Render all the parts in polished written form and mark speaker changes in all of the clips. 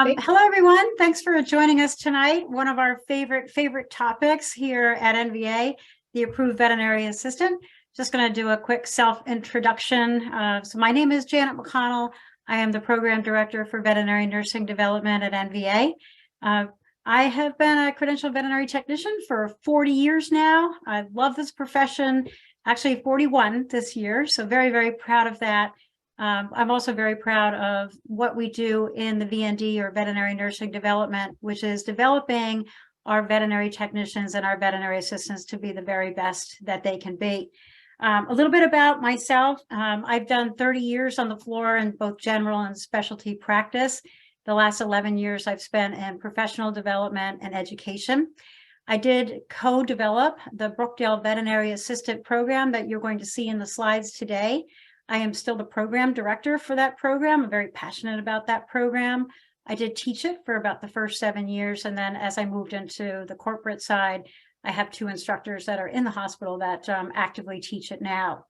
Speaker 1: Hello, everyone. Thanks for joining us tonight. One of our favorite topics here at NVA, the Approved Veterinary Assistant. Just going to do a quick self-introduction. So my name is Janet McConnell. I am the Program Director for Veterinary Nursing Development at NVA. I have been a credentialed veterinary technician for 40 years now. I love this profession, actually 41 this year, so very proud of that. I'm also very proud of what we do in the VND, or veterinary nursing development, which is developing our veterinary technicians and our veterinary assistants to be the very best that they can be. A little bit about myself. I've done 30 years on the floor in both general and specialty practice. The last 11 years I've spent in professional development and education. I did co-develop the Brookdale Veterinary Assistant program that you're going to see in the slides today. I am still the program director for that program. I'm very passionate about that program. I did teach it for about the first 7 years. And then as I moved into the corporate side, I have 2 instructors that are in the hospital that actively teach it now.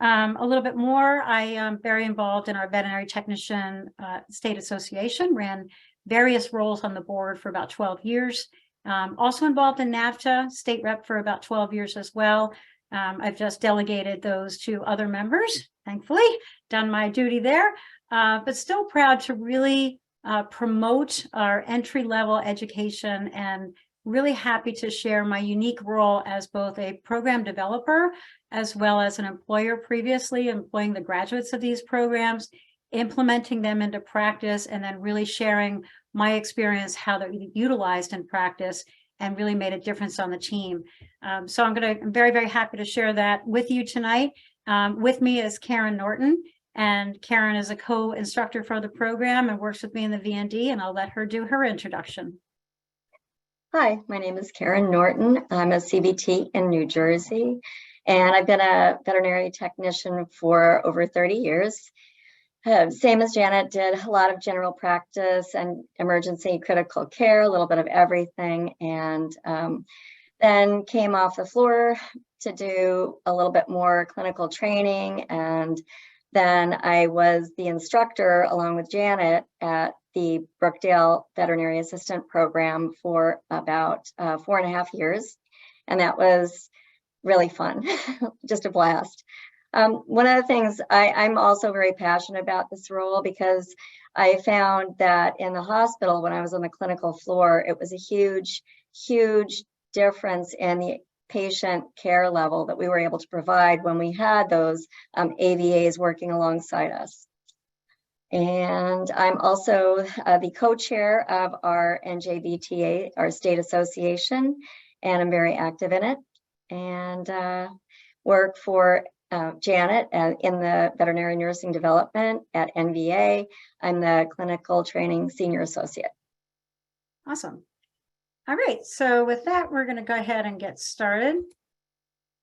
Speaker 1: A little bit more, I am very involved in our veterinary technician state association, ran various roles on the board for about 12 years. Also involved in NAVTA, state rep for about 12 years as well. I've just delegated those to other members, thankfully, done my duty there, but still proud to really promote our entry-level education, and really happy to share my unique role as both a program developer as well as an employer, previously employing the graduates of these programs, implementing them into practice, and then really sharing my experience, how they're utilized in practice, and really made a difference on the team. So I'm very happy to share that with you tonight. With me is Karen Norton, and Karen is a co-instructor for the program and works with me in the VND, and I'll let her do her introduction.
Speaker 2: Hi, my name is Karen Norton. I'm a CVT in New Jersey, and I've been a veterinary technician for over 30 years. Same as Janet, did a lot of general practice and emergency critical care, a little bit of everything, and then came off the floor to do a little bit more clinical training. And then I was the instructor along with Janet at the Brookdale Veterinary Assistant program for about 4.5 years. And that was really fun, just a blast. One of the things I'm also very passionate about this role, because I found that in the hospital, when I was on the clinical floor, it was a huge difference in the patient care level that we were able to provide when we had those AVAs working alongside us. And I'm also the co-chair of our NJVTA, our state association, and I'm very active in it, and work for Janet in the veterinary nursing development at NVA. I'm the clinical training senior associate.
Speaker 1: Awesome. All right, so with that, we're going to go ahead and get started.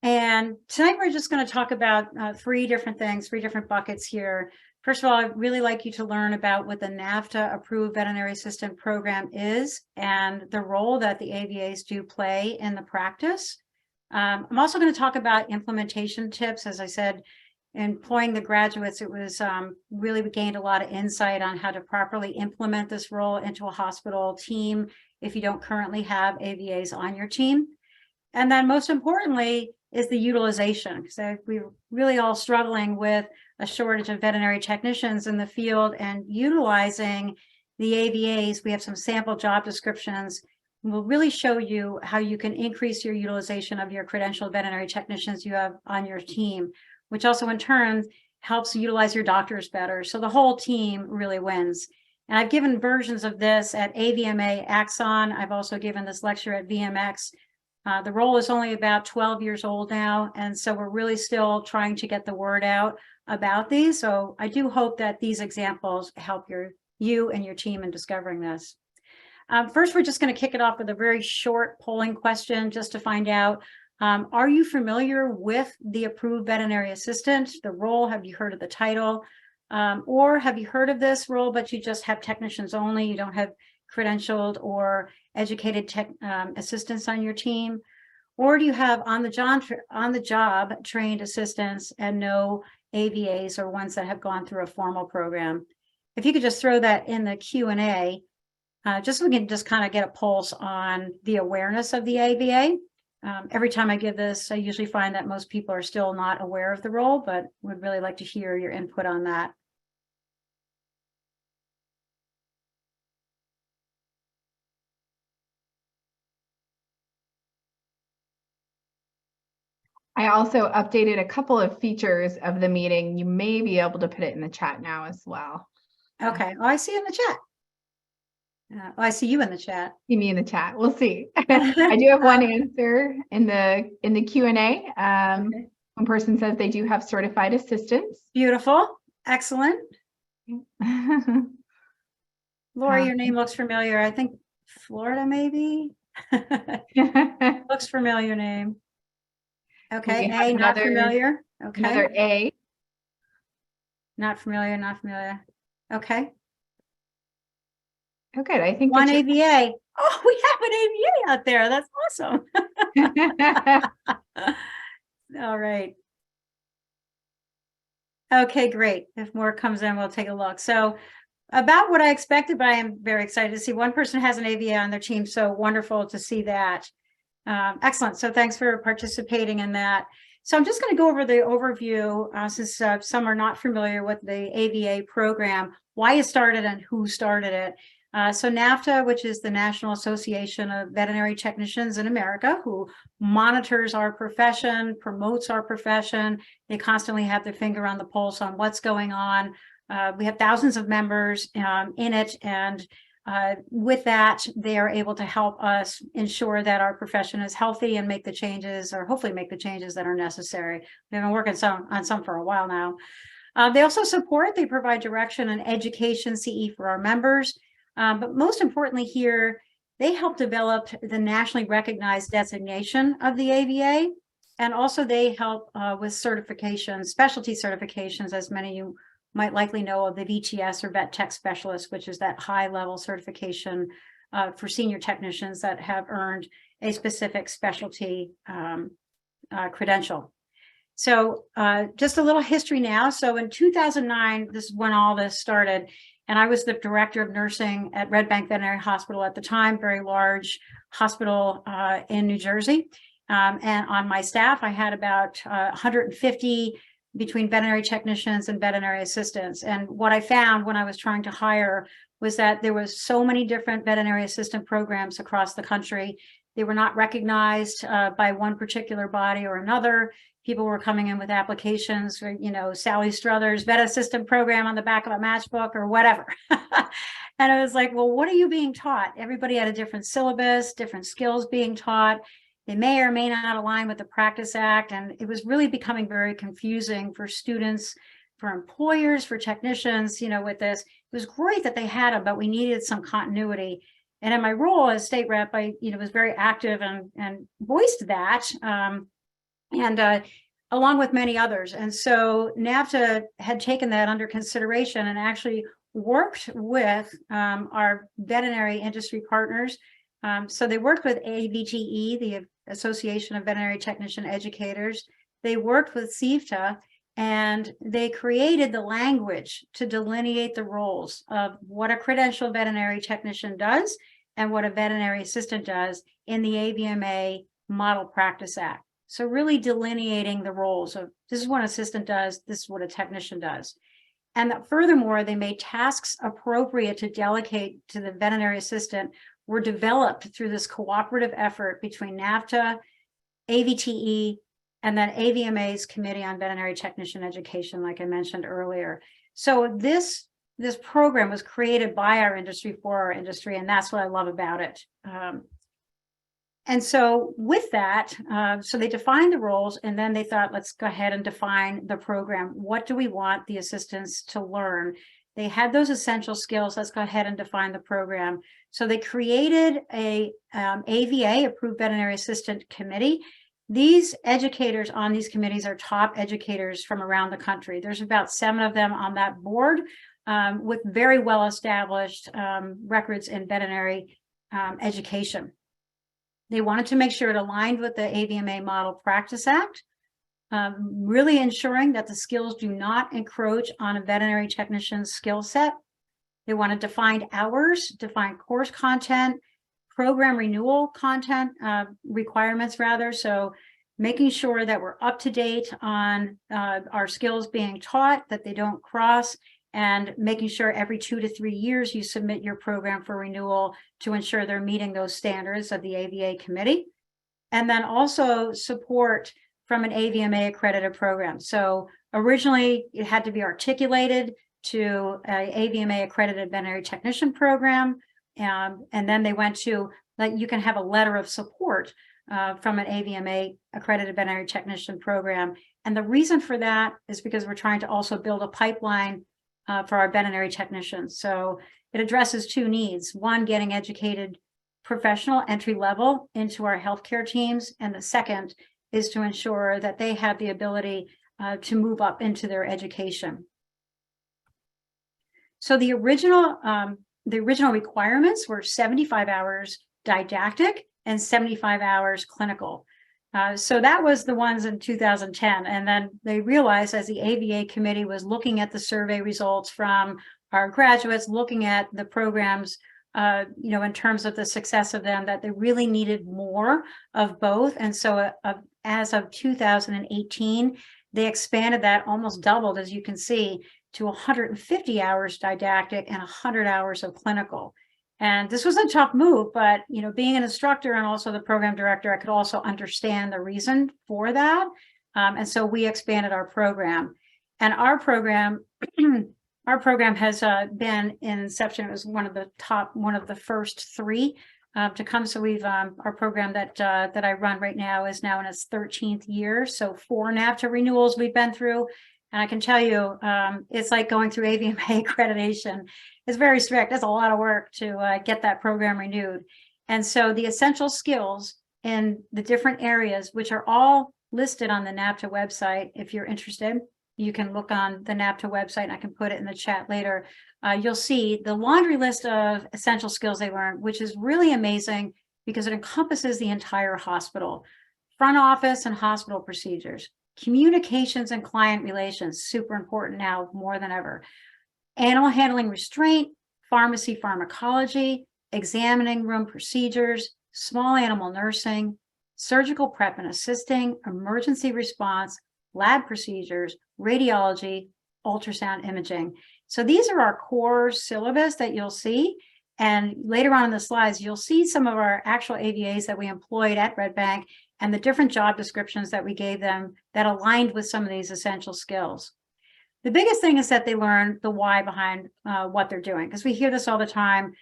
Speaker 1: And tonight we're just going to talk about 3 different things, 3 different buckets here. First of all, I'd really like you to learn about what the NAVTA Approved Veterinary Assistant program is and the role that the AVAs do play in the practice. I'm also going to talk about implementation tips. As I said, employing the graduates, it was really, we gained a lot of insight on how to properly implement this role into a hospital team if you don't currently have AVAs on your team. And then most importantly is the utilization. So we're really all struggling with a shortage of veterinary technicians in the field, and utilizing the AVAs. We have some sample job descriptions. We'll really show you how you can increase your utilization of your credentialed veterinary technicians you have on your team, which also in turn helps utilize your doctors better. So the whole team really wins. And I've given versions of this at AVMA Axon. I've also given this lecture at VMX. The role is only about 12 years old now, and so we're really still trying to get the word out about these. So I do hope that these examples help you and your team in discovering this. First, we're just going to kick it off with a very short polling question just to find out, are you familiar with the Approved Veterinary Assistant, the role? Have you heard of the title? Or have you heard of this role, but you just have technicians only? You don't have credentialed or educated assistants on your team? Or do you have on the job trained assistants and no AVAs or ones that have gone through a formal program? If you could just throw that in the Q&A, just so we can just kind of get a pulse on the awareness of the AVA. Every time I give this, I usually find that most people are still not aware of the role, but would really like to hear your input on that.
Speaker 3: I also updated a couple of features of the meeting. You may be able to put it in the chat now as well.
Speaker 1: Okay. Oh, I see in the chat. Oh, I see you in the chat.
Speaker 3: See me in the chat. We'll see. I do have one answer in the Q&A.
Speaker 1: Okay.
Speaker 3: One person says they do have certified assistants.
Speaker 1: Beautiful. Excellent. Lori, your name looks familiar. I think Florida, maybe. Looks familiar name. Okay. A, not familiar. Okay.
Speaker 3: Another A.
Speaker 1: Not familiar, not familiar. Okay.
Speaker 3: Oh, good. I think
Speaker 1: One AVA. Oh, we have an AVA out there. That's awesome. All right. Okay, great. If more comes in, we'll take a look. So about what I expected, but I am very excited to see one person has an AVA on their team. So wonderful to see that. Excellent. So thanks for participating in that. So I'm just going to go over the overview since some are not familiar with the AVA program, why it started and who started it. So NAVTA, which is the National Association of Veterinary Technicians in America, who monitors our profession, promotes our profession. They constantly have their finger on the pulse on what's going on. We have thousands of members in it, and with that, they are able to help us ensure that our profession is healthy and make the changes, or hopefully make the changes that are necessary. We've been working on some for a while now. They also they provide direction and education CE for our members. But most importantly here, they help develop the nationally recognized designation of the AVA. And also they help with certifications, specialty certifications, as many of you might likely know of the VTS or Vet Tech Specialist, which is that high level certification for senior technicians that have earned a specific specialty credential. So just a little history now. So in 2009, this is when all this started. And I was the director of nursing at Red Bank Veterinary Hospital at the time, very large hospital in New Jersey. And on my staff, I had about 150 between veterinary technicians and veterinary assistants. And what I found when I was trying to hire was that there was so many different veterinary assistant programs across the country. They were not recognized by one particular body or another. People were coming in with applications for, Sally Struthers vet assistant program on the back of a matchbook or whatever. And I was like, well, what are you being taught? Everybody had a different syllabus, different skills being taught. They may or may not align with the Practice Act. And it was really becoming very confusing for students, for employers, for technicians, with this. It was great that they had them, but we needed some continuity. And in my role as state rep, I, was very active and voiced that. Along with many others. And so NAVTA had taken that under consideration and actually worked with our veterinary industry partners. So they worked with AVTE, the Association of Veterinary Technician Educators. They worked with CVTA, and they created the language to delineate the roles of what a credentialed veterinary technician does and what a veterinary assistant does in the AVMA Model Practice Act. So really delineating the roles of this is what an assistant does, this is what a technician does. And that furthermore, they made tasks appropriate to delegate to the veterinary assistant were developed through this cooperative effort between NAVTA, AVTE, and then AVMA's Committee on Veterinary Technician Education, like I mentioned earlier. So this program was created by our industry for our industry, and that's what I love about it. And so with that, so they defined the roles, and then they thought, let's go ahead and define the program. What do we want the assistants to learn? They had those essential skills. Let's go ahead and define the program. So they created a AVA, Approved Veterinary Assistant Committee. These educators on these committees are top educators from around the country. There's about 7 of them on that board with very well-established records in veterinary education. They wanted to make sure it aligned with the AVMA Model Practice Act, really ensuring that the skills do not encroach on a veterinary technician's skill set. They want to define hours, define course content, program renewal content requirements rather. So making sure that we're up to date on our skills being taught, that they don't cross, and making sure every 2 to 3 years you submit your program for renewal to ensure they're meeting those standards of the AVA committee. And then also support from an AVMA accredited program. So originally it had to be articulated to an AVMA accredited veterinary technician program. And then they went to, like, you can have a letter of support from an AVMA accredited veterinary technician program. And the reason for that is because we're trying to also build a pipeline for our veterinary technicians. So it addresses 2 needs. One, getting educated professional entry level into our healthcare teams. And the second is to ensure that they have the ability to move up into their education. So the original requirements were 75 hours didactic and 75 hours clinical. So that was the ones in 2010. And then they realized, as the AVA committee was looking at the survey results from our graduates, looking at the programs, in terms of the success of them, that they really needed more of both. And so as of 2018, they expanded that, almost doubled, as you can see, to 150 hours didactic and 100 hours of clinical. And this was a tough move, but being an instructor and also the program director, I could also understand the reason for that. And so we expanded our program. And our program has been in inception. It was one of the first 3 to come. So we've our program that I run right now is now in its 13th year. So 4 NAVTA renewals we've been through. And I can tell you, it's like going through AVMA accreditation. It's very strict. It's a lot of work to get that program renewed. And so the essential skills in the different areas, which are all listed on the NAVTA website, if you're interested, you can look on the NAVTA website, and I can put it in the chat later. You'll see the laundry list of essential skills they learned, which is really amazing because it encompasses the entire hospital, front office and hospital procedures, communications and client relations, super important now more than ever, animal handling restraint, pharmacy pharmacology, examining room procedures, small animal nursing, surgical prep and assisting, emergency response, lab procedures, radiology, ultrasound imaging. So these are our core syllabus that you'll see. And later on in the slides, you'll see some of our actual AVAs that we employed at Red Bank and the different job descriptions that we gave them that aligned with some of these essential skills. The biggest thing is that they learn the why behind what they're doing, because we hear this all the time.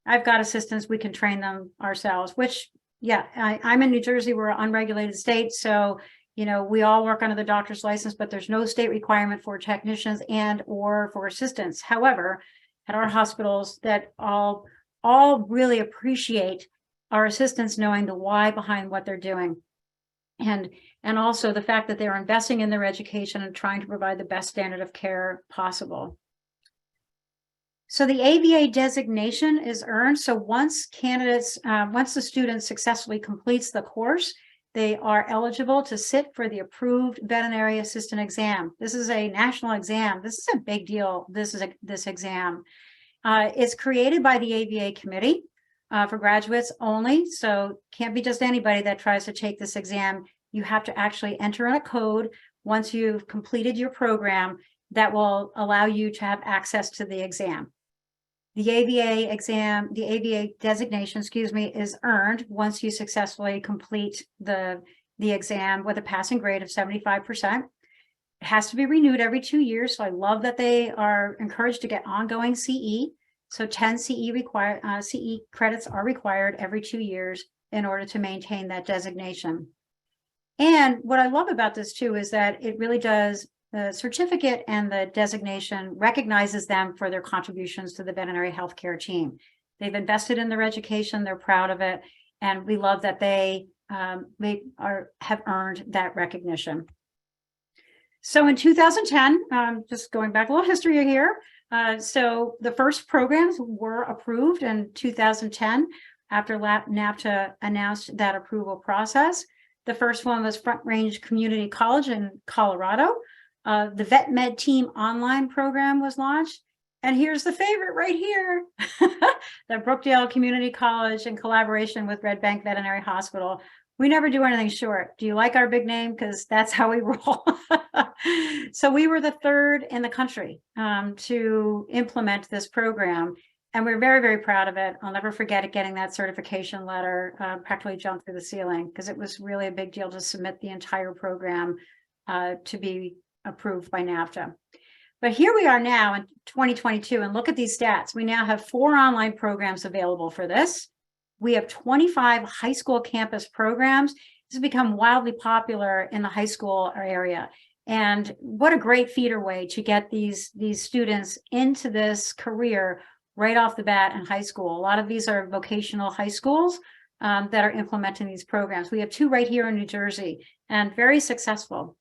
Speaker 1: I've got assistants, we can train them ourselves, which, yeah, I'm in New Jersey, we're an unregulated state. So, we all work under the doctor's license, but there's no state requirement for technicians and or for assistants. However, at our hospitals that all really appreciate our assistants knowing the why behind what they're doing. And also the fact that they're investing in their education and trying to provide the best standard of care possible. So the AVA designation is earned. So once the student successfully completes the course, they are eligible to sit for the Approved Veterinary Assistant exam. This is a national exam. This is a big deal. This exam. It's created by the AVA committee for graduates only. So can't be just anybody that tries to take this exam. You have to actually enter in a code once you've completed your program that will allow you to have access to the exam. The AVA exam, the AVA designation, is earned once you successfully complete the exam with a passing grade of 75%. It has to be renewed every 2 years. So I love that they are encouraged to get ongoing CE. So 10 CE credits are required every 2 years in order to maintain that designation. And what I love about this too is that it really does, the certificate and the designation recognizes them for their contributions to the veterinary healthcare team. They've invested in their education, they're proud of it, and we love that they have earned that recognition. So in 2010, just going back a little history here, so the first programs were approved in 2010 after NAVTA announced that approval process. The first one was Front Range Community College in Colorado. The Vet Med Team online program was launched, And here's the favorite right here. The Brookdale Community College in collaboration with Red Bank Veterinary Hospital. We never do anything short. Do you like our big name? Because that's how we roll. So we were the third in the country to implement this program. And we're very, very proud of it. I'll never forget it, getting that certification letter, practically jumped through the ceiling, because it was really a big deal to submit the entire program to be approved by NAVTA. But here we are now in 2022, and look at these stats. We now have 4 online programs available for this. We have 25 high school campus programs. This has become wildly popular in the high school area. And what a great feeder way to get these students into this career right off the bat in high school. A lot of these are vocational high schools that are implementing these programs. We have 2 right here in New Jersey, and very successful.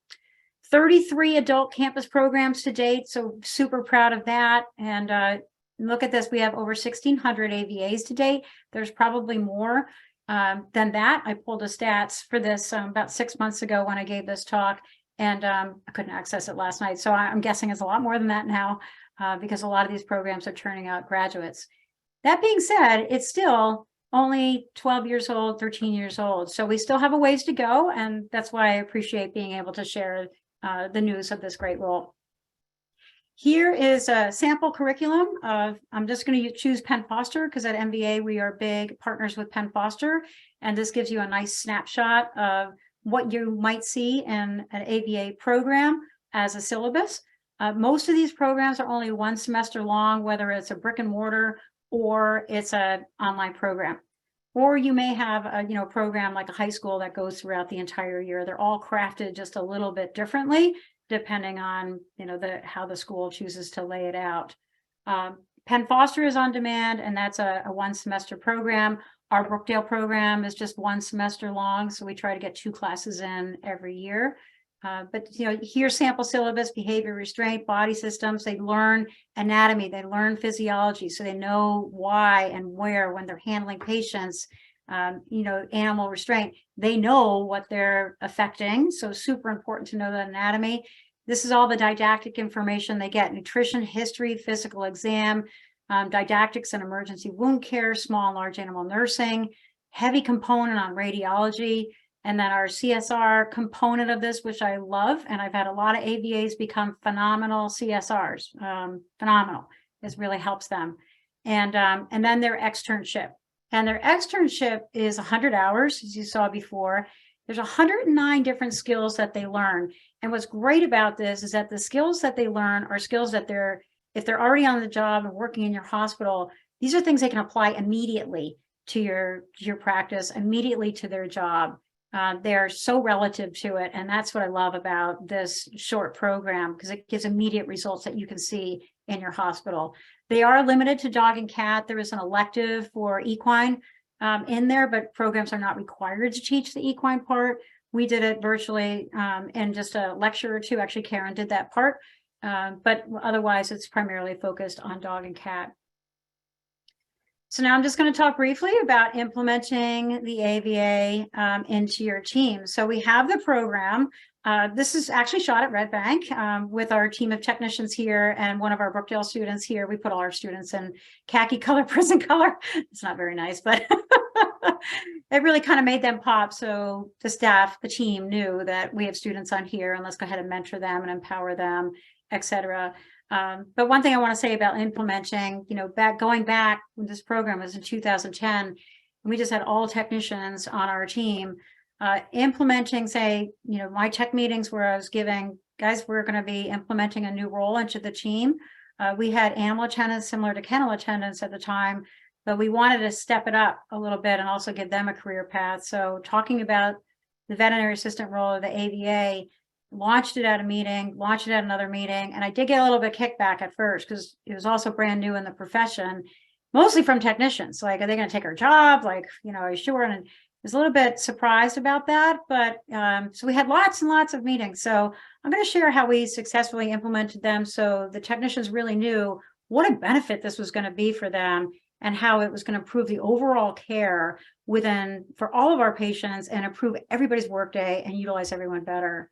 Speaker 1: 33 adult campus programs to date, so super proud of that. And look at this, we have over 1,600 AVAs to date. There's probably more than that. I pulled the stats for this about 6 months ago when I gave this talk, and I couldn't access it last night. So I'm guessing it's a lot more than that now, because a lot of these programs are turning out graduates. That being said, it's still only 12 years old, 13 years old. So we still have a ways to go. And that's why I appreciate being able to share the news of this great role. Here is a sample curriculum of, I'm just going to choose Penn Foster because at MVA we are big partners with Penn Foster. And this gives you a nice snapshot of what you might see in an AVA program as a syllabus. Most of these programs are only 1 semester long, whether it's a brick and mortar or it's an online program. Or you may have a program like a high school that goes throughout the entire year. They're all crafted just a little bit differently, depending on how the school chooses to lay it out. Penn Foster is on demand, and that's a 1 semester program. Our Brookdale program is just 1 semester long, so we try to get 2 classes in every year. But here's sample syllabus: behavior, restraint, body systems. They learn anatomy, they learn physiology, so they know why and where when they're handling patients. Animal restraint, they know what they're affecting, so super important to know the anatomy. This is all the didactic information they get: nutrition, history, physical exam, didactics and emergency wound care, small and large animal nursing, heavy component on radiology. And then our CSR component of this, which I love, and I've had a lot of AVAs become phenomenal CSRs. Phenomenal. This really helps them. And then their externship. And their externship is 100 hours, as you saw before. There's 109 different skills that they learn. And what's great about this is that the skills that they learn are skills that if they're already on the job and working in your hospital, these are things they can apply immediately to your practice, immediately to their job. They're so relative to it. And that's what I love about this short program, because it gives immediate results that you can see in your hospital. They are limited to dog and cat. There is an elective for equine in there, but programs are not required to teach the equine part. We did it virtually in just a lecture or 2. Actually, Karen did that part. But otherwise, it's primarily focused on dog and cat. So now I'm just going to talk briefly about implementing the AVA into your team. So we have the program. This is actually shot at Red Bank with our team of technicians here and one of our Brookdale students here. We put all our students in khaki color, prison color. It's not very nice, but it really kind of made them pop. So the staff, the team knew that we have students on here, and let's go ahead and mentor them and empower them, etc. But one thing I want to say about implementing, going back when this program was in 2010, and we just had all technicians on our team implementing, my tech meetings where I was giving, guys, we're going to be implementing a new role into the team. We had animal attendants similar to kennel attendants at the time, but we wanted to step it up a little bit and also give them a career path. So talking about the veterinary assistant role of the AVA, launched it at a meeting, launched it at another meeting. And I did get a little bit kickback at first because it was also brand new in the profession, mostly from technicians. Like, are they going to take our job? Like, are you sure? And I was a little bit surprised about that. But so we had lots and lots of meetings. So I'm going to share how we successfully implemented them, so the technicians really knew what a benefit this was going to be for them and how it was going to improve the overall care for all of our patients and improve everybody's workday and utilize everyone better.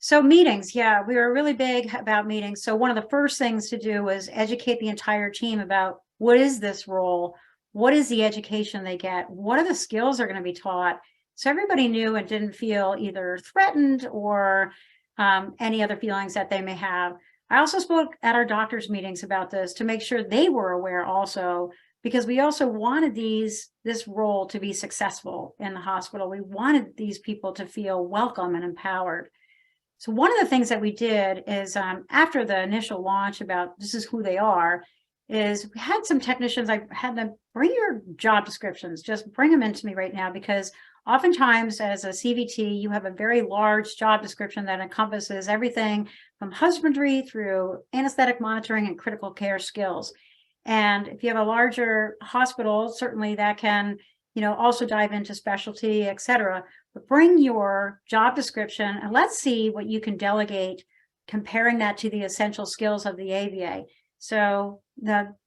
Speaker 1: So meetings, yeah, we were really big about meetings. So one of the first things to do was educate the entire team about what is this role? What is the education they get? What are the skills they're going to be taught? So everybody knew and didn't feel either threatened or any other feelings that they may have. I also spoke at our doctors' meetings about this to make sure they were aware also, because we also wanted this role to be successful in the hospital. We wanted these people to feel welcome and empowered. So one of the things that we did is after the initial launch about this is who they are, is we had some technicians, I had them bring your job descriptions, just bring them into me right now, because oftentimes as a CVT, you have a very large job description that encompasses everything from husbandry through anesthetic monitoring and critical care skills. And if you have a larger hospital, certainly that can, also dive into specialty, et cetera. But bring your job description and let's see what you can delegate, comparing that to the essential skills of the AVA. So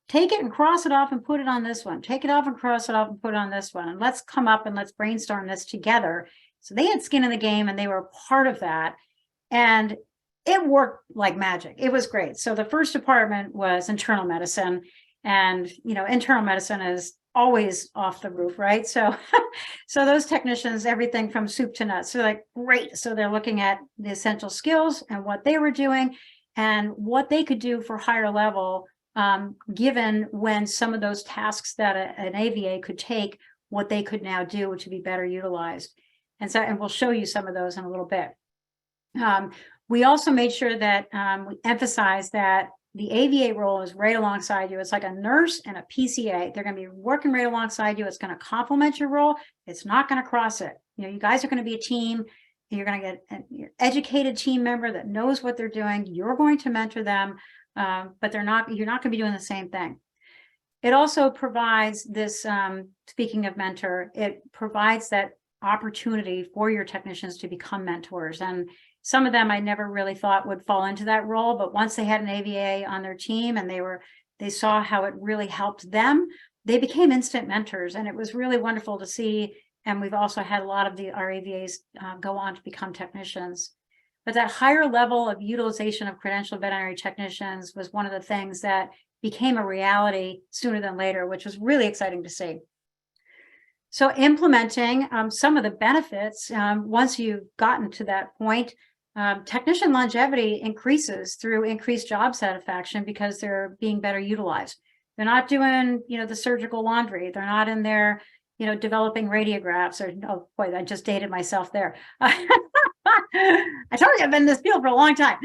Speaker 1: take it and cross it off and put it on this one. Take it off and cross it off and put it on this one. And let's come up and let's brainstorm this together. So they had skin in the game and they were part of that. And it worked like magic. It was great. So the first department was internal medicine. And, internal medicine is always off the roof, right? So, so those technicians, everything from soup to nuts, they're like, great. So they're looking at the essential skills and what they were doing and what they could do for higher level, given when some of those tasks that an AVA could take, what they could now do to be better utilized. And we'll show you some of those in a little bit. We also made sure that we emphasize that the AVA role is right alongside you. It's like a nurse and a PCA. They're going to be working right alongside you. It's going to complement your role. It's not going to cross it. You guys are going to be a team. You're going to get an educated team member that knows what they're doing. You're going to mentor them, but you're not going to be doing the same thing. It also provides this, speaking of mentor, it provides that opportunity for your technicians to become mentors. And some of them I never really thought would fall into that role, but once they had an AVA on their team and they saw how it really helped them, they became instant mentors. And it was really wonderful to see. And we've also had a lot of our AVAs go on to become technicians. But that higher level of utilization of credentialed veterinary technicians was one of the things that became a reality sooner than later, which was really exciting to see. So implementing some of the benefits, once you've gotten to that point, technician longevity increases through increased job satisfaction because they're being better utilized. They're not doing, the surgical laundry. They're not in there, developing radiographs or, oh boy, I just dated myself there. I told you I've been in this field for a long time.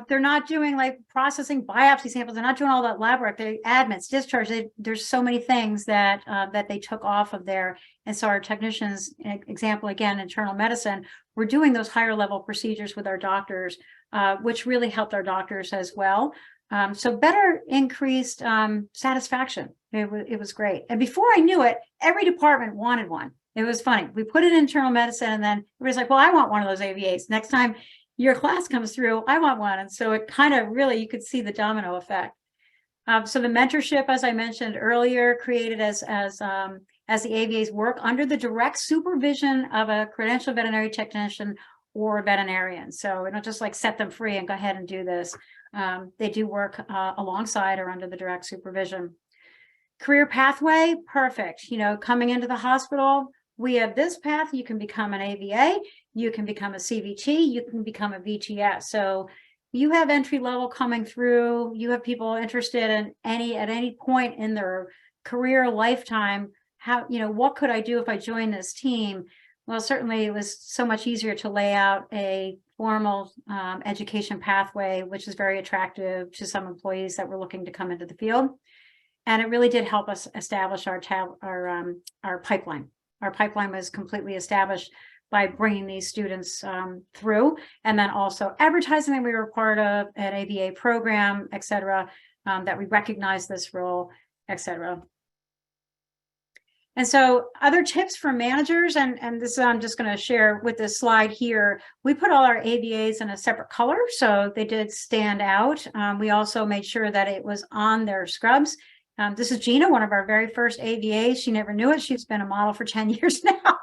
Speaker 1: They're not doing like processing biopsy samples. They're not doing all that lab work. They admits, discharge. There's so many things that that they took off of there. And so our technicians, example again, internal medicine, we're doing those higher level procedures with our doctors, which really helped our doctors as well. So better increased satisfaction. It was great. And before I knew it, every department wanted one. It was funny. We put it in internal medicine and then everybody's like, well, I want one of those AVAs. Next time your class comes through, I want one. And so it kind of really, you could see the domino effect. So the mentorship, as I mentioned earlier, created as the AVAs work under the direct supervision of a credentialed veterinary technician or a veterinarian. So we don't just like set them free and go ahead and do this. They do work alongside or under the direct supervision. Career pathway, perfect. Coming into the hospital, we have this path. You can become an AVA, you can become a CVT, you can become a VTS. So you have entry level coming through, you have people interested in at any point in their career lifetime, what could I do if I joined this team? Well, certainly it was so much easier to lay out a formal education pathway, which is very attractive to some employees that were looking to come into the field. And it really did help us establish our pipeline. Our pipeline was completely established by bringing these students through, and then also advertising that we were part of an AVA program, et cetera, that we recognize this role, et cetera. And so other tips for managers, and this I'm just going to share with this slide here. We put all our AVAs in a separate color, so they did stand out. We also made sure that it was on their scrubs. This is Gina, one of our very first AVAs. She never knew it. She's been a model for 10 years now.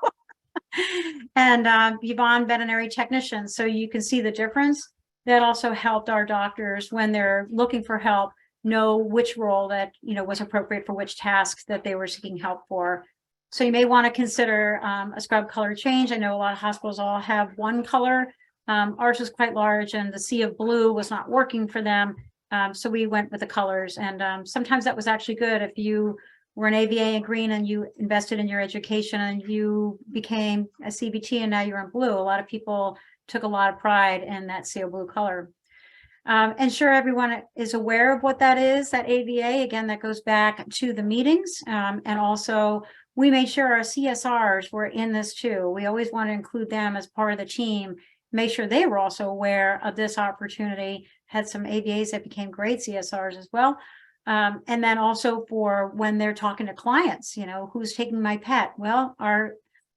Speaker 1: and Yvonne, veterinary technician. So you can see the difference. That also helped our doctors when they're looking for help know which role that was appropriate for which tasks that they were seeking help for. So you may want to consider a scrub color change. I know a lot of hospitals all have one color. Ours was quite large, and the sea of blue was not working for them. So we went with the colors, and sometimes that was actually good. If you were an AVA in green and you invested in your education and you became a CBT and now you're in blue, a lot of people took a lot of pride in that sea of blue color. Ensure everyone is aware of what that is, that AVA. Again, that goes back to the meetings. And also, we made sure our CSRs were in this too. We always want to include them as part of the team, make sure they were also aware of this opportunity. Had some AVAs that became great CSRs as well. And then also for when they're talking to clients, who's taking my pet? Well,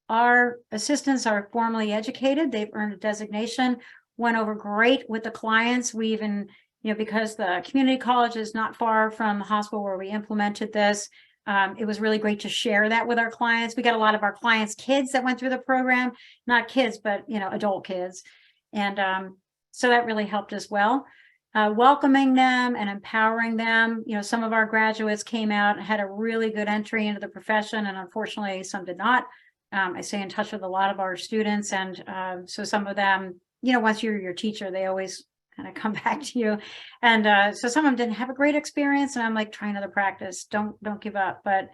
Speaker 1: our assistants are formally educated. They've earned a designation. Went over great with the clients. We even, because the community college is not far from the hospital where we implemented this, it was really great to share that with our clients. We got a lot of our clients' kids that went through the program, not kids, but, adult kids. And so that really helped as well. Welcoming them and empowering them. Some of our graduates came out and had a really good entry into the profession, and unfortunately some did not. I stay in touch with a lot of our students, and so some of them, once you're your teacher, they always kind of come back to you. And so some of them didn't have a great experience, and I'm like, try another practice. Don't give up, but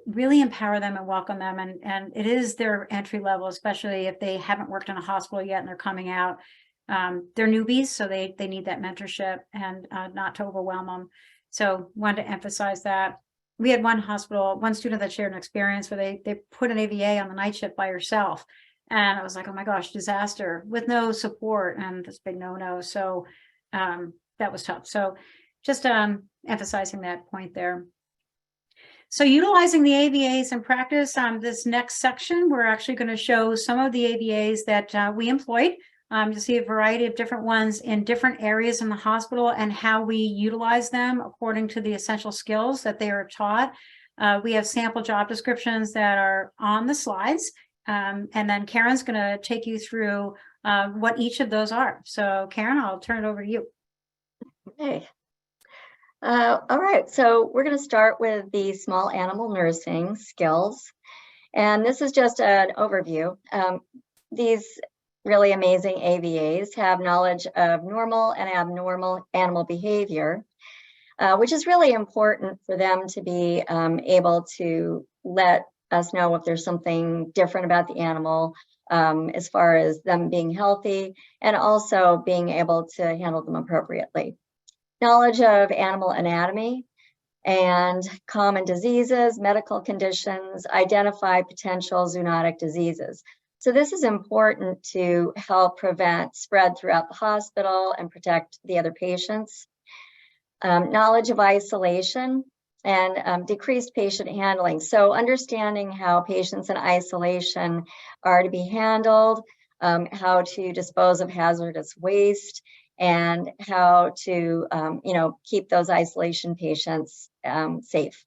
Speaker 1: really empower them and welcome them. And it is their entry level, especially if they haven't worked in a hospital yet and they're coming out. They're newbies, so they need that mentorship and not to overwhelm them. So wanted to emphasize that. We had one student that shared an experience where they put an AVA on the night shift by herself. And I was like, oh my gosh, disaster, with no support, and this big no-no. So that was tough. So just emphasizing that point there. So utilizing the AVAs in practice, this next section, we're actually going to show some of the AVAs that we employed. You'll see a variety of different ones in different areas in the hospital and how we utilize them according to the essential skills that they are taught. We have sample job descriptions that are on the slides. And then Karen's going to take you through what each of those are. So Karen, I'll turn it over to you.
Speaker 2: Okay. All right, so we're going to start with the small animal nursing skills. And this is just an overview. These really amazing AVAs have knowledge of normal and abnormal animal behavior, which is really important for them to be able to let us know if there's something different about the animal, as far as them being healthy, and also being able to handle them appropriately. Knowledge of animal anatomy and common diseases, medical conditions, identify potential zoonotic diseases. So this is important to help prevent spread throughout the hospital and protect the other patients. Knowledge of isolation and decreased patient handling. So understanding how patients in isolation are to be handled, how to dispose of hazardous waste, and how to keep those isolation patients safe.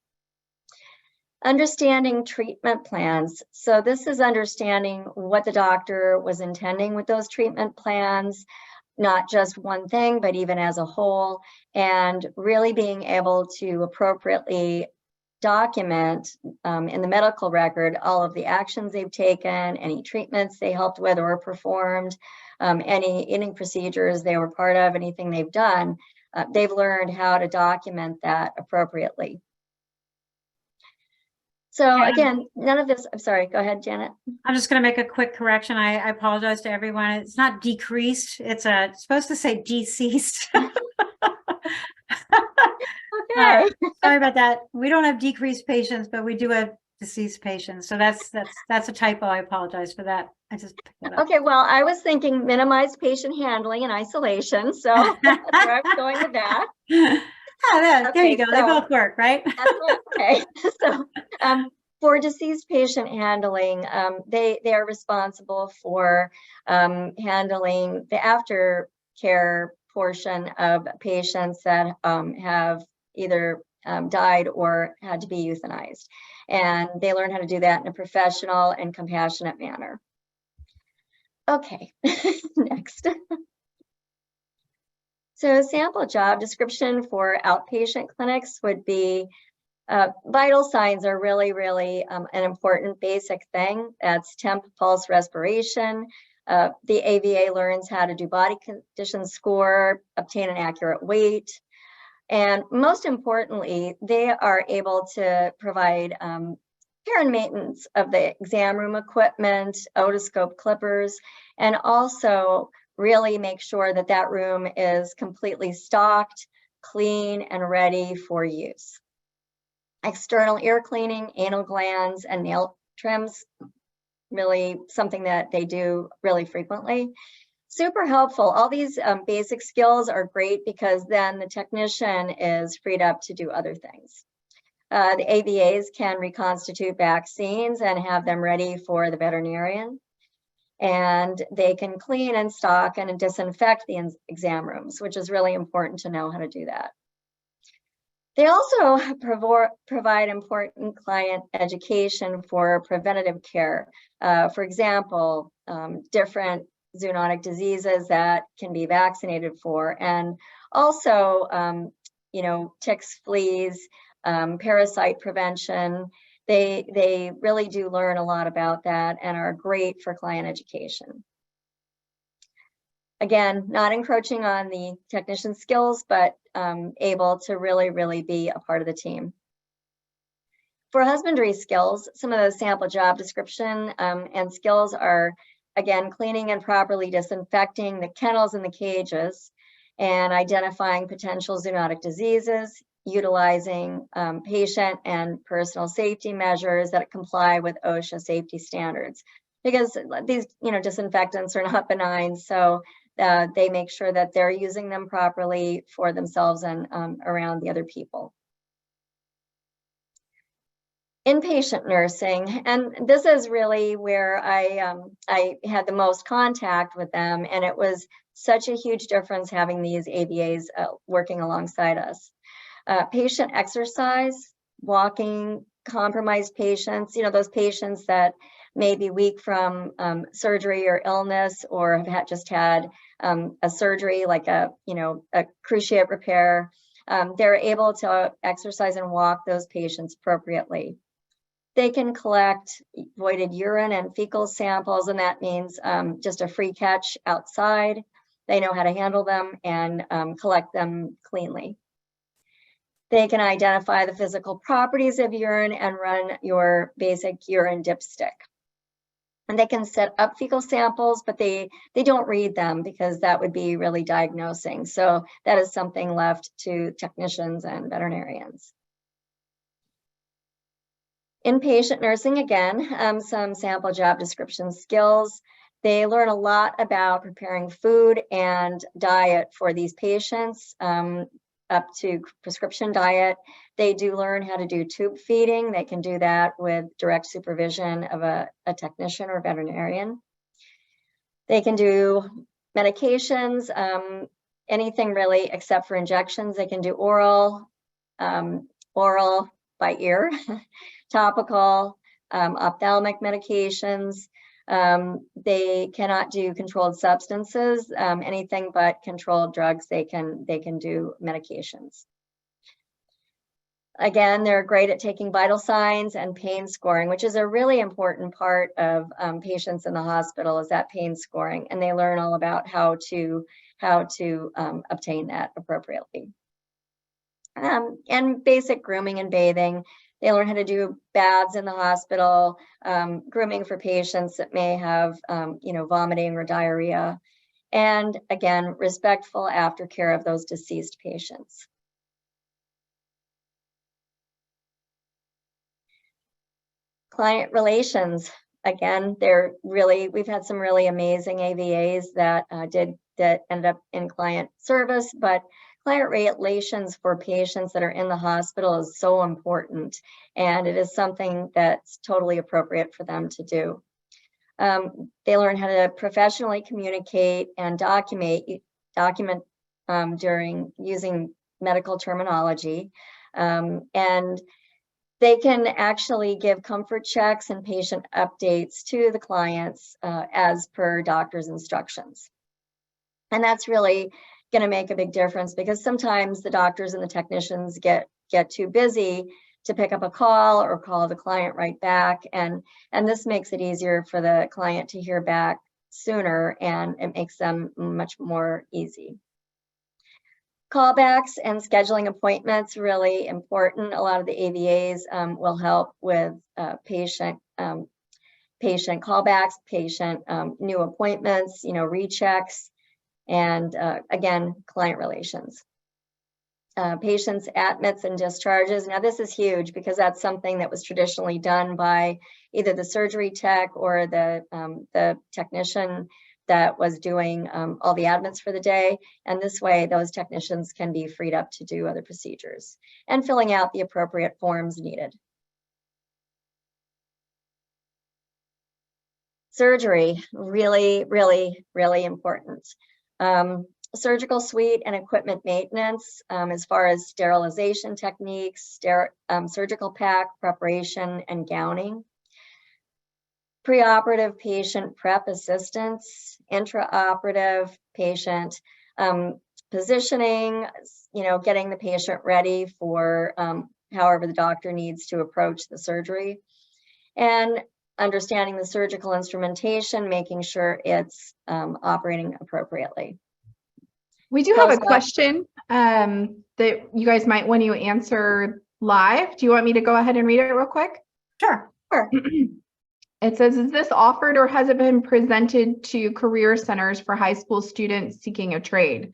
Speaker 2: Understanding treatment plans. So this is understanding what the doctor was intending with those treatment plans, not just one thing, but even as a whole, and really being able to appropriately document in the medical record all of the actions they've taken, any treatments they helped with or performed, any procedures they were part of, anything they've done. They've learned how to document that appropriately. So again, none of this, I'm sorry, go ahead, Janet.
Speaker 1: I'm just going to make a quick correction. I apologize to everyone. It's not decreased. It's supposed to say deceased.
Speaker 2: Okay.
Speaker 1: Sorry about that. We don't have decreased patients, but we do have deceased patients. So that's a typo. I apologize for that. I just picked that up.
Speaker 2: Okay, well, I was thinking minimized patient handling and isolation. So that's where I was going with that.
Speaker 1: There you go. They both work, right?
Speaker 2: That's right. Okay. So for deceased patient handling, they are responsible for handling the aftercare portion of patients that have either died or had to be euthanized. And they learn how to do that in a professional and compassionate manner. Okay, next. So sample job description for outpatient clinics would be vital signs are really, an important basic thing. That's temp, pulse, respiration. The AVA learns how to do body condition score, obtain an accurate weight. And most importantly, they are able to provide care and maintenance of the exam room equipment, otoscope clippers, and also really make sure that that room is completely stocked, clean, and ready for use. External ear cleaning, anal glands, and nail trims, really something that they do really frequently. Super helpful. All these basic skills are great because then the technician is freed up to do other things. The AVAs can reconstitute vaccines and have them ready for the veterinarian. And they can clean and stock and disinfect the exam rooms, which is really important to know how to do that. They also provide important client education for preventative care. For example, different zoonotic diseases that can be vaccinated for, and also, ticks, fleas, parasite prevention. They really do learn a lot about that and are great for client education. Again, not encroaching on the technician skills, but able to really be a part of the team. For husbandry skills, some of the sample job description and skills are, again, cleaning and properly disinfecting the kennels and the cages and identifying potential zoonotic diseases, utilizing patient and personal safety measures that comply with OSHA safety standards. Because these, disinfectants are not benign, so they make sure that they're using them properly for themselves and around the other people. Inpatient nursing, and this is really where I had the most contact with them, and it was such a huge difference having these AVAs working alongside us. Patient exercise, walking, compromised patients, those patients that may be weak from surgery or illness, or have just had a surgery like a cruciate repair. They're able to exercise and walk those patients appropriately. They can collect voided urine and fecal samples, and that means just a free catch outside. They know how to handle them and collect them cleanly. They can identify the physical properties of urine and run your basic urine dipstick. And they can set up fecal samples, but they don't read them because that would be really diagnosing. So that is something left to technicians and veterinarians. Inpatient nursing, again, some sample job description skills. They learn a lot about preparing food and diet for these patients, up to prescription diet. They do learn how to do tube feeding. They can do that with direct supervision of a technician or veterinarian. They can do medications, anything really except for injections. They can do oral by ear, topical, ophthalmic medications. They cannot do controlled substances, anything but controlled drugs. They can do medications. Again, they're great at taking vital signs and pain scoring, which is a really important part of patients in the hospital, is that pain scoring, and they learn all about how to obtain that appropriately. And basic grooming and bathing. They learn how to do baths in the hospital, grooming for patients that may have, vomiting or diarrhea, and again, respectful aftercare of those deceased patients. Client relations, again, we've had some really amazing AVAs that ended up in client service, but client relations for patients that are in the hospital is so important, and it is something that's totally appropriate for them to do. They learn how to professionally communicate and document during using medical terminology, and they can actually give comfort checks and patient updates to the clients as per doctor's instructions. And that's really going to make a big difference, because sometimes the doctors and the technicians get too busy to pick up a call or call the client right back. And this makes it easier for the client to hear back sooner, and it makes them much more easy. Callbacks and scheduling appointments, really important. A lot of the AVAs will help with patient callbacks, patient new appointments, rechecks, and again, client relations. Patients' admits and discharges. Now this is huge, because that's something that was traditionally done by either the surgery tech or the technician that was doing all the admits for the day. And this way, those technicians can be freed up to do other procedures and filling out the appropriate forms needed. Surgery, really, really, really important. Surgical suite and equipment maintenance, as far as sterilization techniques, surgical pack preparation and gowning. Preoperative patient prep assistance, intraoperative patient positioning, getting the patient ready for however the doctor needs to approach the surgery, and understanding the surgical instrumentation, making sure it's operating appropriately.
Speaker 3: We do have a question that you guys might want to answer live. Do you want me to go ahead and read it real quick?
Speaker 1: Sure.
Speaker 3: It says, is this offered or has it been presented to career centers for high school students seeking a trade,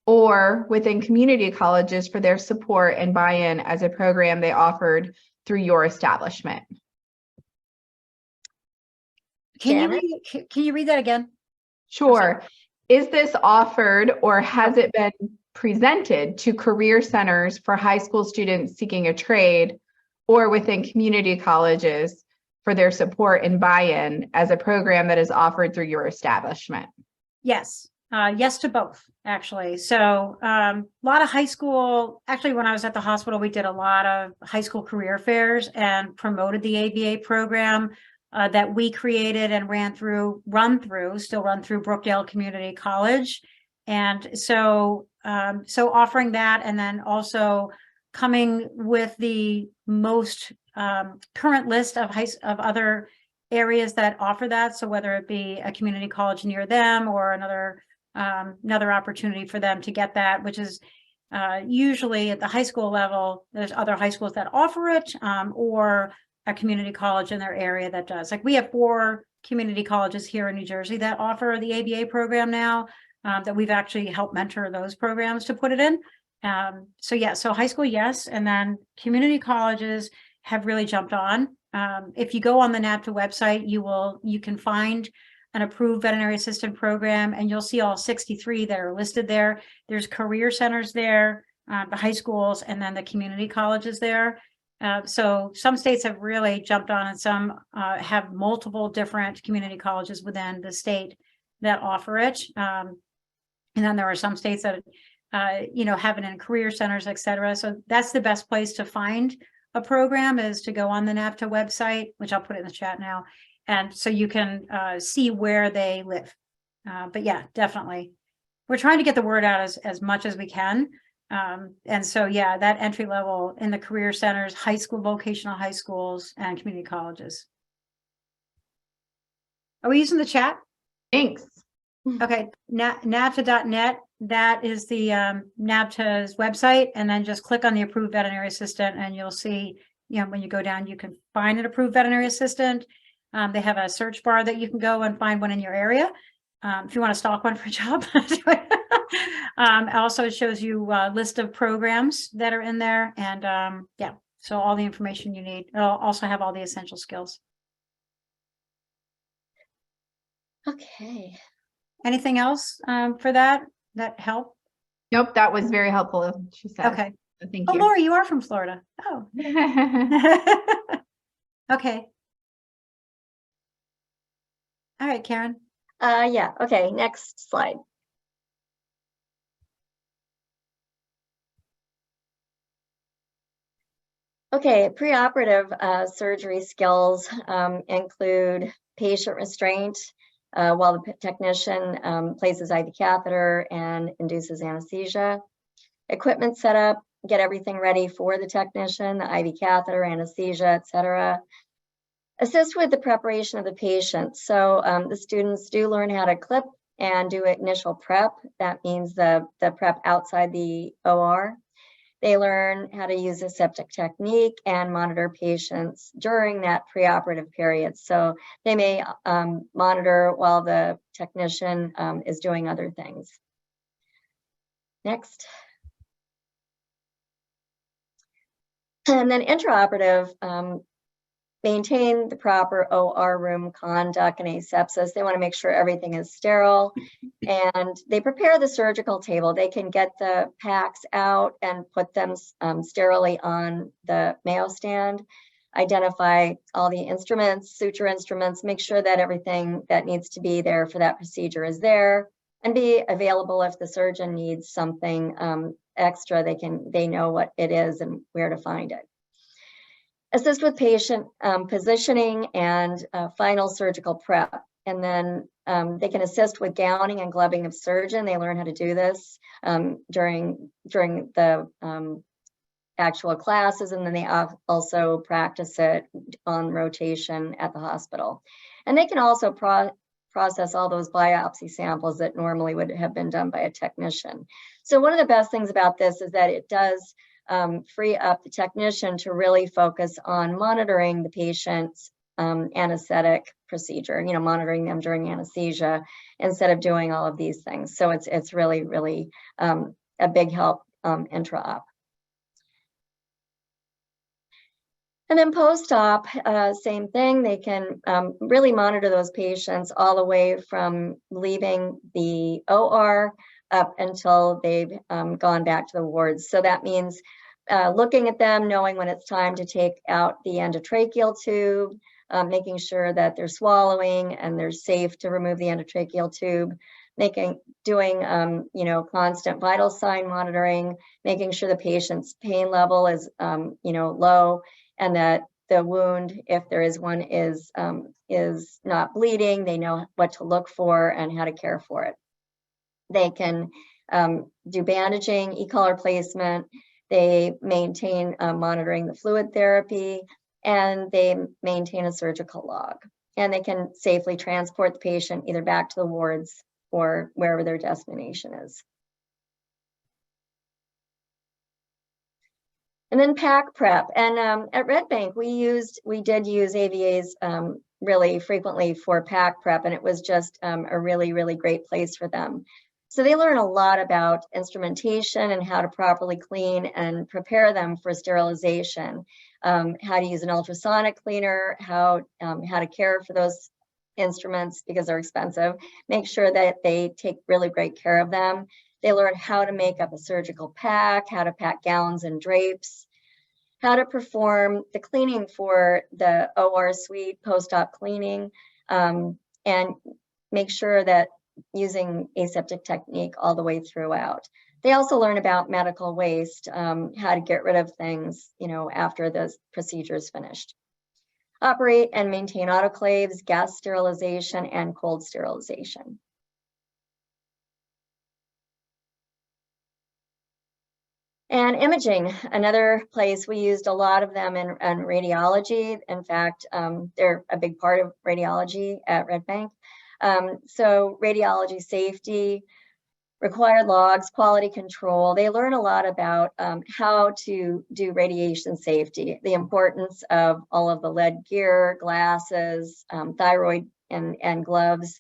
Speaker 3: or within community colleges for their support and buy-in as a program they offered through your establishment?
Speaker 1: Can you read that again?
Speaker 3: Sure. Is this offered or has it been presented to career centers for high school students seeking a trade, or within community colleges for their support and buy-in as a program that is offered through your establishment?
Speaker 1: Yes. Yes to both, actually. So a lot of high school, actually, when I was at the hospital, we did a lot of high school career fairs and promoted the AVA program that we created and still run through Brookdale Community College. And so offering that, and then also coming with the most current list of other areas that offer that. So whether it be a community college near them or another opportunity for them to get that, which is usually at the high school level, there's other high schools that offer it, or a community college in their area that does. Like we have 4 community colleges here in New Jersey that offer the AVA program now, that we've actually helped mentor those programs to put it in. So high school, yes. And then community colleges have really jumped on. If you go on the NAVTA website, you can find an approved veterinary assistant program, and you'll see all 63 that are listed there. There's career centers there, the high schools, and then the community colleges there. So some states have really jumped on, and some have multiple different community colleges within the state that offer it. And then there are some states that, have it in career centers, et cetera. So that's the best place to find a program, is to go on the NAVTA website, which I'll put it in the chat now. And so you can see where they live. But yeah, definitely. We're trying to get the word out as much as we can. And so, yeah, that entry level in the career centers, high school, vocational high schools, and community colleges. Are we using the chat?
Speaker 3: Thanks.
Speaker 1: Okay, NAVTA.net, that is the NAVTA's website, and then just click on the approved veterinary assistant, and you'll see, when you go down, you can find an approved veterinary assistant. They have a search bar that you can go and find one in your area. If you want to stalk one for a job. Also, it shows you a list of programs that are in there, and yeah, so all the information you need. It'll also have all the essential skills.
Speaker 2: Okay.
Speaker 1: Anything else for that help?
Speaker 3: Nope, that was very helpful, she said.
Speaker 1: Okay.
Speaker 3: So thank
Speaker 1: Oh,
Speaker 3: you.
Speaker 1: Laura, you are from Florida. Oh. Okay. All right, Karen.
Speaker 2: Yeah, okay, next slide. Okay, preoperative surgery skills include patient restraint while the technician places IV catheter and induces anesthesia. Equipment setup, get everything ready for the technician, the IV catheter, anesthesia, etc. Assist with the preparation of the patient. So the students do learn how to clip and do initial prep. That means the prep outside the OR. They learn how to use aseptic technique and monitor patients during that preoperative period. So they may monitor while the technician is doing other things. Next. And then intraoperative, maintain the proper OR room conduct and asepsis. They want to make sure everything is sterile, and they prepare the surgical table. They can get the packs out and put them sterilely on the Mayo stand, identify all the instruments, suture instruments, make sure that everything that needs to be there for that procedure is there, and be available if the surgeon needs something extra. They know what it is and where to find it. Assist with patient positioning and final surgical prep. And then they can assist with gowning and gloving of surgeon. They learn how to do this during the actual classes, and then they also practice it on rotation at the hospital. And they can also process all those biopsy samples that normally would have been done by a technician. So one of the best things about this is that it does free up the technician to really focus on monitoring the patient's anesthetic procedure, monitoring them during anesthesia instead of doing all of these things. So it's really, really a big help intra-op. And then post-op, same thing. They can really monitor those patients all the way from leaving the OR up until they've gone back to the wards. So that means looking at them, knowing when it's time to take out the endotracheal tube, making sure that they're swallowing and they're safe to remove the endotracheal tube, doing constant vital sign monitoring, making sure the patient's pain level is low, and that the wound, if there is one, is not bleeding. They know what to look for and how to care for it. They can do bandaging, e-collar placement. They maintain monitoring the fluid therapy, and they maintain a surgical log. And they can safely transport the patient either back to the wards or wherever their destination is. And then pack prep. And at Red Bank, we did use AVAs really frequently for pack prep, and it was just a really, really great place for them. So they learn a lot about instrumentation and how to properly clean and prepare them for sterilization, how to use an ultrasonic cleaner, how to care for those instruments because they're expensive, make sure that they take really great care of them. They learn how to make up a surgical pack, how to pack gowns and drapes, how to perform the cleaning for the OR suite, post-op cleaning, and make sure that using aseptic technique all the way throughout. They also learn about medical waste, how to get rid of things, after the procedure is finished. Operate and maintain autoclaves, gas sterilization, and cold sterilization. And imaging, another place we used a lot of them in radiology. In fact, they're a big part of radiology at Red Bank. So radiology safety, required logs, quality control. They learn a lot about how to do radiation safety, the importance of all of the lead gear, glasses, thyroid and gloves,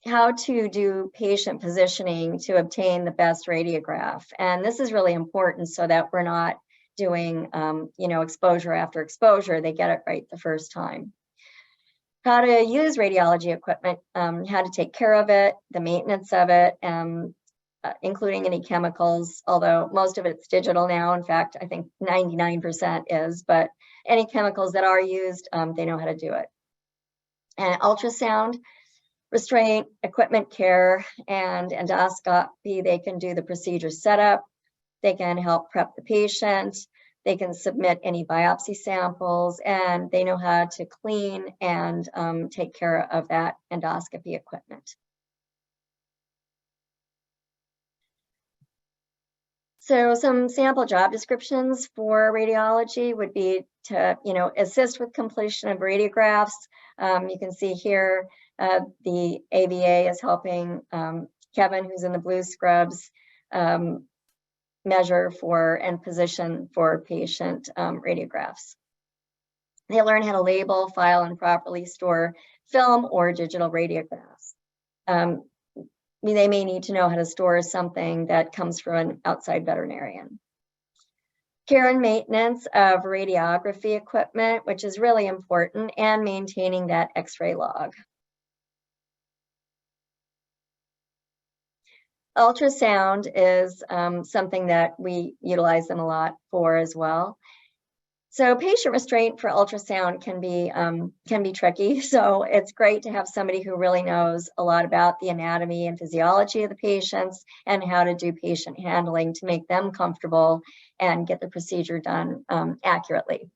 Speaker 2: how to do patient positioning to obtain the best radiograph. And this is really important so that we're not doing, exposure after exposure. They get it right the first time. How to use radiology equipment, how to take care of it, the maintenance of it, including any chemicals, although most of it's digital now. In fact, I think 99% is, but any chemicals that are used, they know how to do it. And ultrasound, restraint, equipment care, and endoscopy. They can do the procedure setup. They can help prep the patient, They can submit any biopsy samples, and they know how to clean and take care of that endoscopy equipment. So some sample job descriptions for radiology would be to, assist with completion of radiographs. You can see here the AVA is helping Kevin, who's in the blue scrubs, measure for and position for patient radiographs. They learn how to label, file, and properly store film or digital radiographs. They may need to know how to store something that comes from an outside veterinarian. Care and maintenance of radiography equipment, which is really important, and maintaining that X-ray log. Ultrasound is something that we utilize them a lot for as well. So patient restraint for ultrasound can be tricky. So it's great to have somebody who really knows a lot about the anatomy and physiology of the patients and how to do patient handling to make them comfortable and get the procedure done accurately.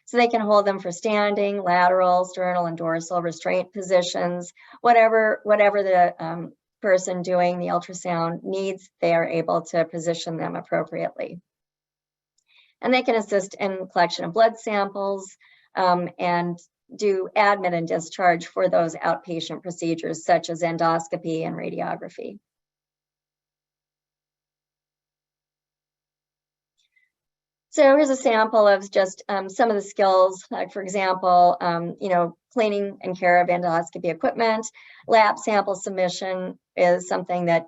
Speaker 2: So they can hold them for standing, lateral, sternal, and dorsal restraint positions, whatever the person doing the ultrasound needs, they are able to position them appropriately. And they can assist in collection of blood samples and do admit and discharge for those outpatient procedures such as endoscopy and radiography. So here's a sample of just some of the skills, like for example, cleaning and care of endoscopy equipment. Lab sample submission is something that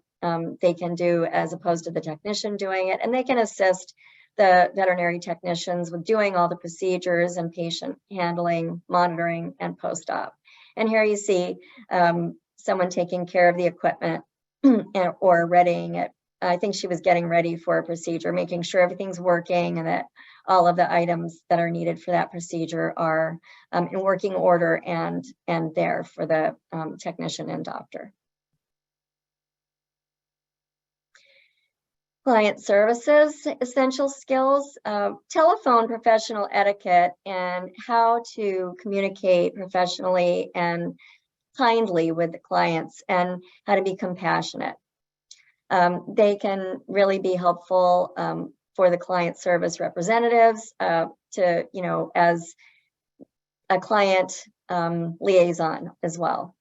Speaker 2: they can do as opposed to the technician doing it, and they can assist the veterinary technicians with doing all the procedures and patient handling, monitoring, and post-op. And here you see someone taking care of the equipment or readying it. I think she was getting ready for a procedure, making sure everything's working and that all of the items that are needed for that procedure are in working order and there for the technician and doctor. Client services, essential skills, telephone professional etiquette, and how to communicate professionally and kindly with the clients, and how to be compassionate. They can really be helpful for the client service representatives to, as a client liaison as well.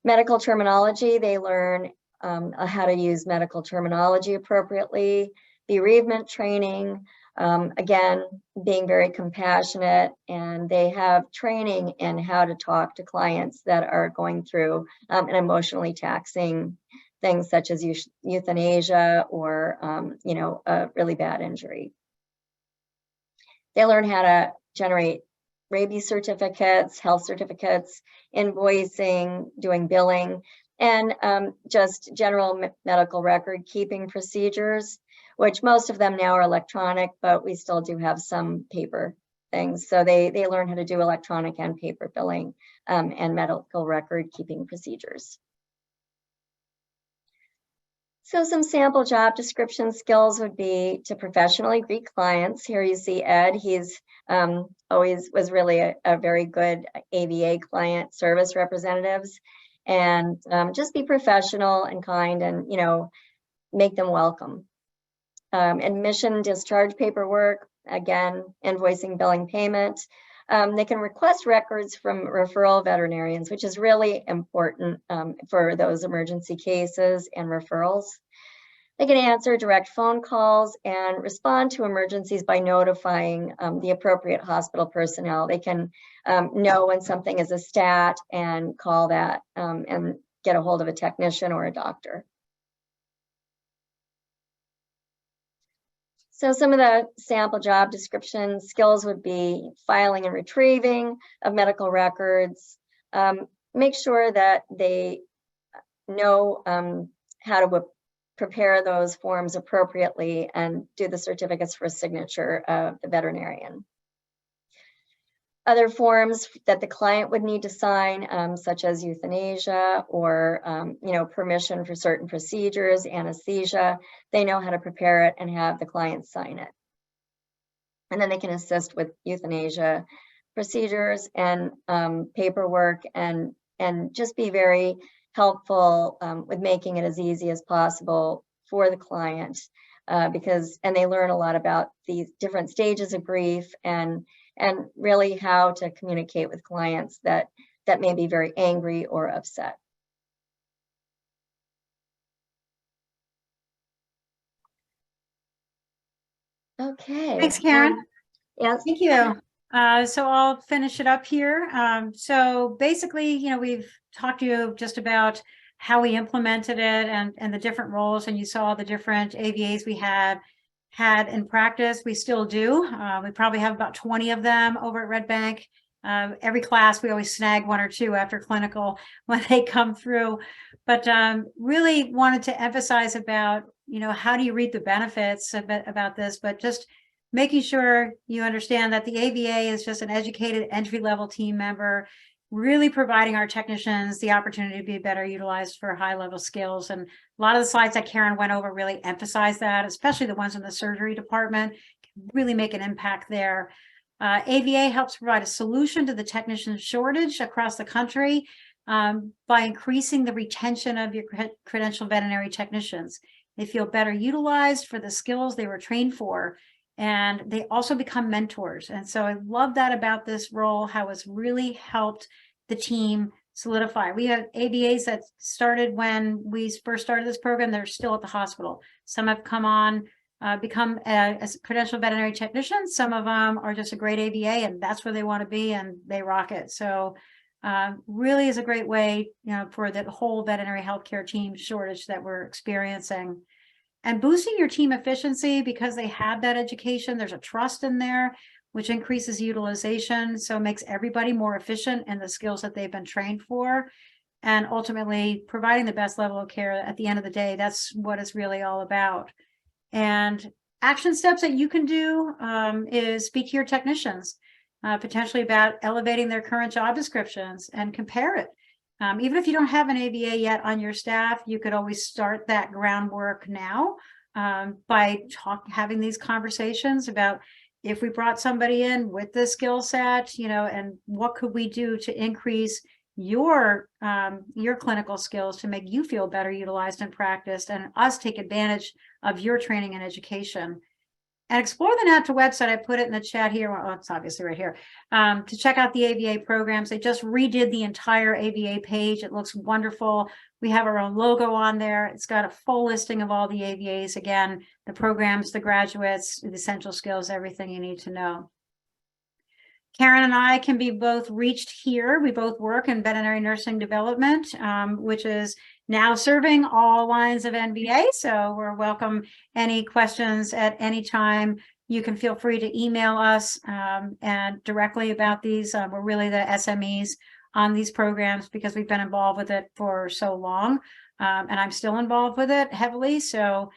Speaker 2: Medical terminology, they learn how to use medical terminology appropriately. Bereavement training, again, being very compassionate, and they have training in how to talk to clients that are going through an emotionally taxing things such as euthanasia or a really bad injury. They learn how to generate rabies certificates, health certificates, invoicing, doing billing, and just general medical record keeping procedures, which most of them now are electronic, but we still do have some paper things. So they learn how to do electronic and paper billing and medical record keeping procedures. So some sample job description skills would be to professionally greet clients. Here you see Ed, he's always was really a very good AVA client service representatives. And just be professional and kind and, make them welcome. Admission discharge paperwork, again, invoicing, billing, payment. They can request records from referral veterinarians, which is really important for those emergency cases and referrals. They can answer direct phone calls and respond to emergencies by notifying the appropriate hospital personnel. They can know when something is a stat and call that and get a hold of a technician or a doctor. So some of the sample job description skills would be filing and retrieving of medical records. Make sure that they know how to prepare those forms appropriately and do the certificates for signature of the veterinarian. Other forms that the client would need to sign, such as euthanasia or permission for certain procedures, anesthesia, they know how to prepare it and have the client sign it. And then they can assist with euthanasia procedures and paperwork, and just be very helpful with making it as easy as possible for the client, because they learn a lot about these different stages of grief, and really how to communicate with clients that may be very angry or upset. Okay.
Speaker 1: Thanks, Karen.
Speaker 2: Yes.
Speaker 1: Thank you. So I'll finish it up here. So basically, you know, we've talked to you just about how we implemented it and the different roles, and you saw the different AVAs we had in practice. We still do. We probably have about 20 of them over at Red Bank. Every class, we always snag one or two after clinical when they come through. But really wanted to emphasize about, you know, how do you reap the benefits about this, but just making sure you understand that the AVA is just an educated entry-level team member, really providing our technicians the opportunity to be better utilized for high-level skills. And a lot of the slides that Karen went over really emphasize that, especially the ones in the surgery department, can really make an impact there. AVA helps provide a solution to the technician shortage across the country by increasing the retention of your credentialed veterinary technicians. They feel better utilized for the skills they were trained for, and they also become mentors. And so I love that about this role, how it's really helped the team solidify. We have AVAs that started when we first started this program. They're still at the hospital. Some have come on, become a credentialed veterinary technician. Some of them are just a great AVA, and that's where they want to be, and they rock it. So really is a great way, you know, for the whole veterinary healthcare team shortage that we're experiencing. And boosting your team efficiency, because they have that education, there's a trust in there, which increases utilization. So it makes everybody more efficient in the skills that they've been trained for. And ultimately providing the best level of care at the end of the day. That's what it's really all about. And action steps that you can do is speak to your technicians, potentially about elevating their current job descriptions and compare it. Even if you don't have an AVA yet on your staff, you could always start that groundwork now by having these conversations about, if we brought somebody in with this skill set, you know, and what could we do to increase your clinical skills to make you feel better utilized and practiced, and us take advantage of your training and education. And explore the NAVTA website. I put it in the chat here. Well, it's obviously right here. To check out the AVA programs. They just redid the entire AVA page. It looks wonderful. We have our own logo on there. It's got a full listing of all the AVAs. Again, the programs, the graduates, the essential skills, everything you need to know. Karen and I can be both reached here. We both work in veterinary nursing development, which is now serving all lines of NVA. So we're welcome any questions at any time. You can feel free to email us and directly about these. We're really the SMEs on these programs because we've been involved with it for so long. And I'm still involved with it heavily. So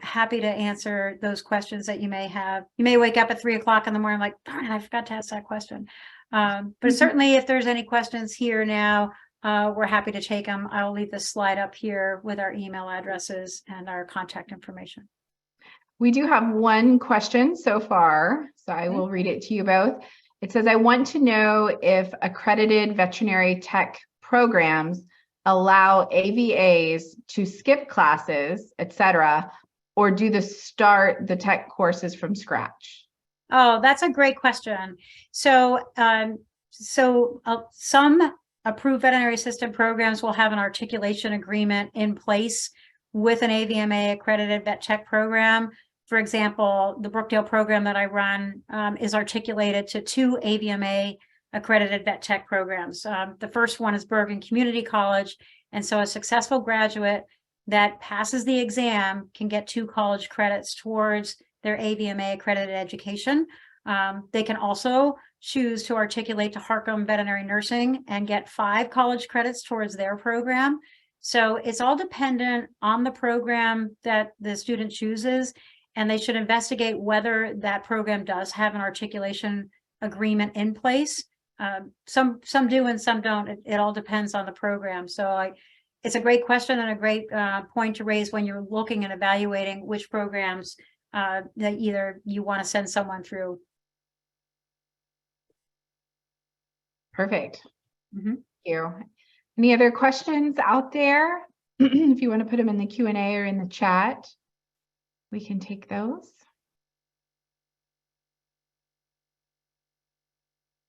Speaker 1: happy to answer those questions that you may have. You may wake up at 3 o'clock in the morning like, darn it, I forgot to ask that question. But certainly if there's any questions here now, we're happy to take them. I'll leave this slide up here with our email addresses and our contact information.
Speaker 3: We do have one question so far, so I will read it to you both. It says, I want to know if accredited veterinary tech programs allow AVAs to skip classes, etc., or do they start the tech courses from scratch?
Speaker 1: Oh, that's a great question. So, some approved veterinary assistant programs will have an articulation agreement in place with an AVMA accredited vet tech program. For example, the Brookdale program that I run is articulated to 2 AVMA accredited vet tech programs. The first one is Bergen Community College. And so a successful graduate that passes the exam can get 2 college credits towards their AVMA accredited education. They can also choose to articulate to Harcum Veterinary Nursing and get 5 college credits towards their program. So it's all dependent on the program that the student chooses, and they should investigate whether that program does have an articulation agreement in place. Some do and some don't. It all depends on the program. So it's a great question and a great point to raise when you're looking and evaluating which programs that either you want to send someone through.
Speaker 3: Perfect.
Speaker 1: Mhm.
Speaker 3: Thank you. Any other questions out there? If you want to put them in the Q&A or in the chat, we can take those.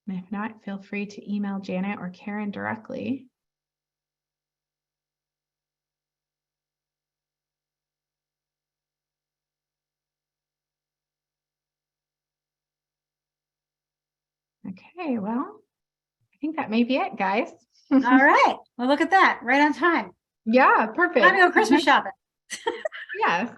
Speaker 3: And if not, feel free to email Janet or Karen directly. Okay, well, I think that may be it, guys.
Speaker 1: All right. Well, look at that. Right on time.
Speaker 3: Yeah, perfect.
Speaker 1: Time to go Christmas shopping.
Speaker 3: Yes.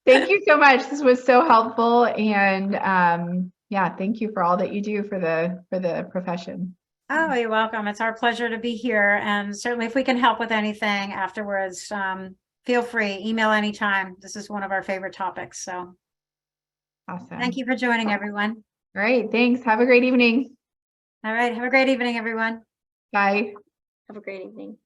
Speaker 3: Thank you so much. This was so helpful. And yeah, thank you for all that you do for the profession.
Speaker 1: Oh, you're welcome. It's our pleasure to be here. And certainly if we can help with anything afterwards, feel free, email anytime. This is one of our favorite topics. So
Speaker 3: Awesome.
Speaker 1: thank you for joining, everyone.
Speaker 3: All right. Thanks. Have a great evening.
Speaker 1: All right. Have a great evening, everyone.
Speaker 3: Bye.
Speaker 2: Have a great evening.